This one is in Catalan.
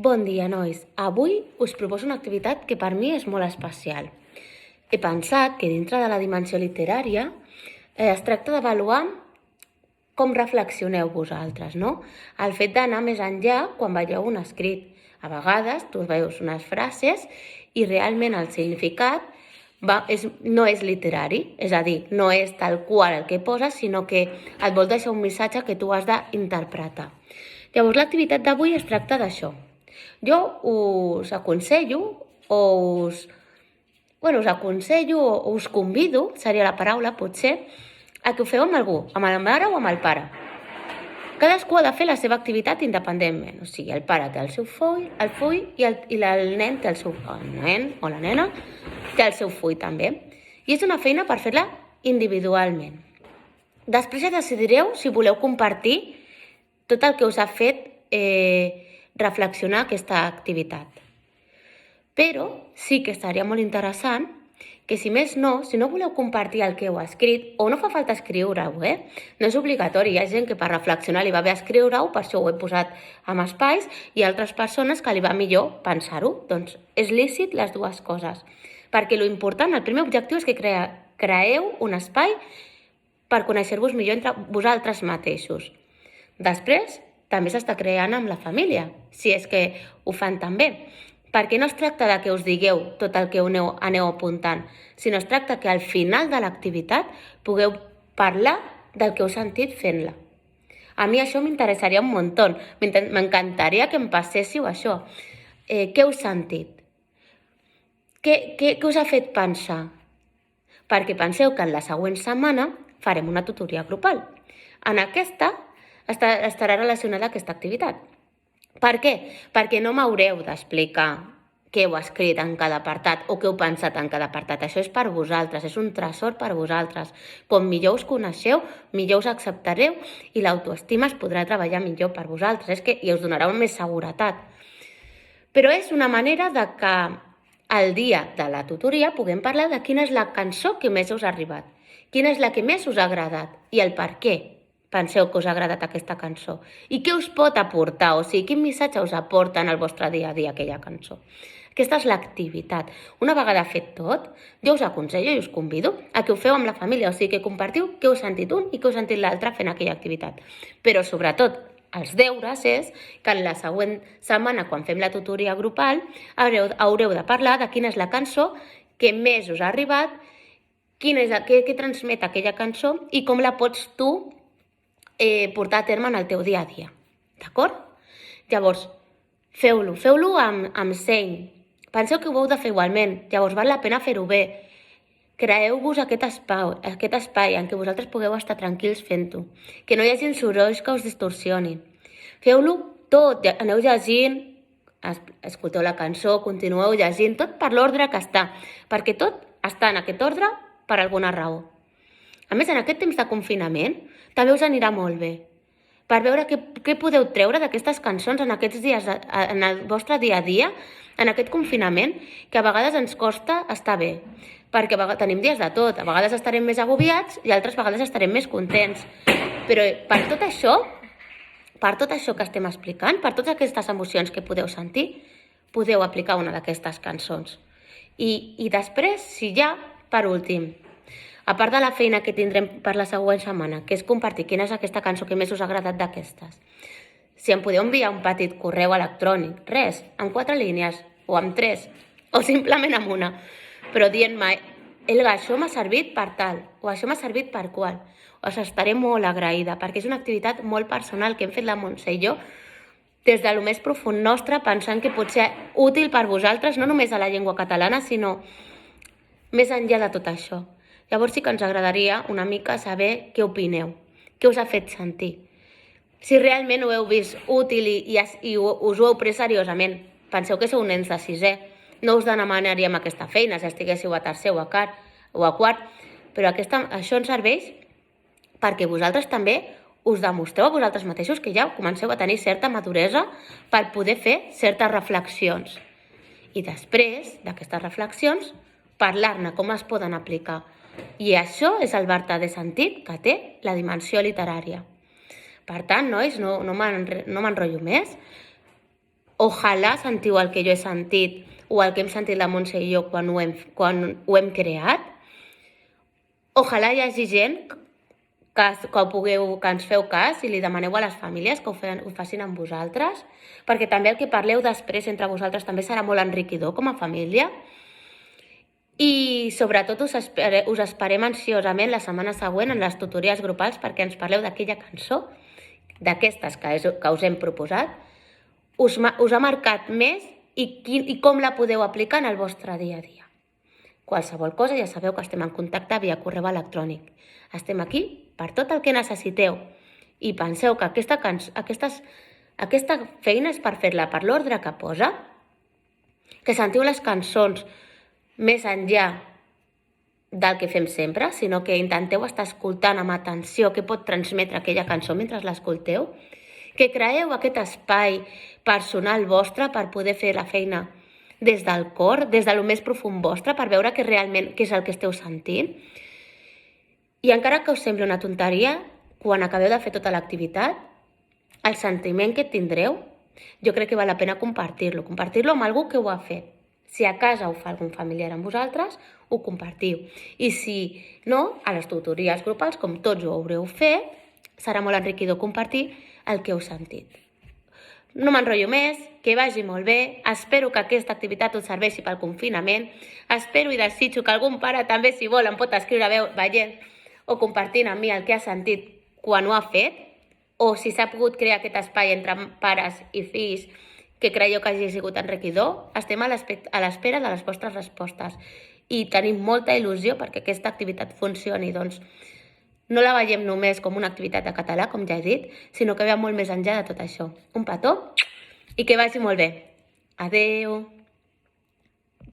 Bon dia, nois. Avui us proposo una activitat que per mi és molt especial. He pensat que dintre de la dimensió literària es tracta d'avaluar com reflexioneu vosaltres, no? El fet d'anar més enllà quan veieu un escrit. A vegades tu veus unes frases i realment el significat no és literari, és a dir, no és tal qual el que poses, sinó que et vol deixar un missatge que tu has d'interpretar. Llavors, l'activitat d'avui es tracta d'això. Jo us aconsello o us convido, seria la paraula potser, a que ho feu amb algú, amb la mare o amb el pare. Cadascú ha de fer la seva activitat independentment, o sigui, el pare té el seu full i el nen té el seu... El nen o la nena té el seu full també. I és una feina per fer-la individualment. Després ja decidireu si voleu compartir tot el que us ha fet reflexionar aquesta activitat. Però sí que estaria molt interessant que si més no, si no voleu compartir el que heu escrit, o no fa falta escriure-ho, no és obligatori, hi ha gent que per reflexionar li va bé escriure-ho, per això ho he posat amb espais, i altres persones que li va millor pensar-ho. Doncs és lícit les dues coses, perquè l'important, el primer objectiu és que creeu un espai per conèixer-vos millor entre vosaltres mateixos. Després, també s'està creant amb la família, si és que ho fan també. Perquè no es tracta de que us digueu tot el que aneu apuntant, sinó es tracta que al final de l'activitat pugueu parlar del que heu sentit fent-la. A mi això m'interessaria un muntó, m'encantaria que em passéssiu això. Què heu sentit? Què us ha fet pensar? Perquè penseu que en la següent setmana farem una tutoria grupal. En aquesta estarà relacionada aquesta activitat. Per què? Perquè no m'haureu d'explicar què heu escrit en cada apartat o què heu pensat en cada apartat. Això és per vosaltres, és un tresor per vosaltres. Com millor us coneixeu, millor us acceptareu i l'autoestima es podrà treballar millor per vosaltres. I us donarà més seguretat. Però és una manera de que el dia de la tutoria puguem parlar de quina és la cançó que més us ha arribat, quina és la que més us ha agradat i el per què penseu que us ha agradat aquesta cançó i què us pot aportar, o sigui, quin missatge us aporta en el vostre dia a dia aquella cançó. Aquesta és l'activitat. Una vegada fet tot, jo us aconsello i us convido a que ho feu amb la família, o sigui, que compartiu què heu sentit un i què heu sentit l'altre fent aquella activitat. Però, sobretot, els deures és que en la següent setmana, quan fem la tutoria grupal, haureu de parlar de quina és la cançó que més us ha arribat, què transmet aquella cançó i com la pots tu portar a terme en el teu dia a dia. D'acord? Llavors, feu-lo amb seny. Penseu que ho heu de fer igualment. Llavors, val la pena fer-ho bé. Creeu-vos aquest espai en què vosaltres pugueu estar tranquils fent-ho. Que no hi hagi sorolls que us distorsionin. Feu-lo tot. Aneu llegint, escolteu la cançó, continueu llegint, tot per l'ordre que està. Perquè tot està en aquest ordre per alguna raó. A més, en aquest temps de confinament, també us anirà molt bé per veure què podeu treure d'aquestes cançons en aquests dies, en el vostre dia a dia, en aquest confinament, que a vegades ens costa estar bé, perquè tenim dies de tot, a vegades estarem més agobiats i altres vegades estarem més contents. Però per tot això que estem explicant, per totes aquestes emocions que podeu sentir, podeu aplicar una d'aquestes cançons. I després, si ja, per últim, a part de la feina que tindrem per la següent setmana, que és compartir quina és aquesta cançó que més us ha agradat d'aquestes, si em podeu enviar un petit correu electrònic, res, amb 4 línies, o amb 3, o simplement amb una, però dient-me, Elga, això m'ha servit per tal, o això m'ha servit per qual, us estaré molt agraïda, perquè és una activitat molt personal que hem fet la Montse i jo, des de lo més profund nostre, pensant que pot ser útil per vosaltres, no només a la llengua catalana, sinó més enllà de tot això. Llavors sí que ens agradaria una mica saber què opineu, què us ha fet sentir. Si realment ho heu vist útil i us ho heu pres seriosament, penseu que sou nens de 6è, no us demanaríem aquesta feina si estiguéssiu a 3è o a 4è, però això ens serveix perquè vosaltres també us demostreu a vosaltres mateixos que ja comenceu a tenir certa maduresa per poder fer certes reflexions. I després d'aquestes reflexions, parlar-ne com es poden aplicar. I això és el vertader sentit que té la dimensió literària. Per tant, nois, no m'enrotllo més. Ojalà sentiu el que jo he sentit o el que hem sentit la Montse i jo quan ho hem creat. Ojalà hi hagi gent que ens feu cas i li demaneu a les famílies que ho facin amb vosaltres, perquè també el que parleu després entre vosaltres també serà molt enriquidor com a família. I sobretot us esperem ansiosament la setmana següent en les tutories grupals perquè ens parleu d'aquella cançó, d'aquestes que us hem proposat, us ha marcat més i com la podeu aplicar en el vostre dia a dia. Qualsevol cosa ja sabeu que estem en contacte via correu electrònic. Estem aquí per tot el que necessiteu i penseu que aquesta feina és per fer-la per l'ordre que posa, que sentiu les cançons més enllà del que fem sempre, sinó que intenteu estar escoltant amb atenció què pot transmetre aquella cançó mentre l'escolteu, que creeu aquest espai personal vostre per poder fer la feina des del cor, des de lo més profund vostre, per veure realment què és el que esteu sentint. I encara que us sembli una tonteria, quan acabeu de fer tota l'activitat, el sentiment que tindreu, jo crec que val la pena compartir-lo amb algú que ho ha fet. Si a casa ho fa algun familiar amb vosaltres, ho compartiu. I si no, a les tutories grupals, com tots ho haureu fet, serà molt enriquidor compartir el que heu sentit. No m'enrotllo més, que vagi molt bé, espero que aquesta activitat us serveixi pel confinament, espero i desitjo que algun pare també, si vol, em pot escriure veient o compartint amb mi el que ha sentit quan ho ha fet, o si s'ha pogut crear aquest espai entre pares i fills que creieu que hagi sigut enriquidor. Estem a l'espera de les vostres respostes i tenim molta il·lusió perquè aquesta activitat funcioni, doncs no la veiem només com una activitat de català, com ja he dit, sinó que ve molt més enllà de tot això. Un petó i que vagi molt bé. Adeu!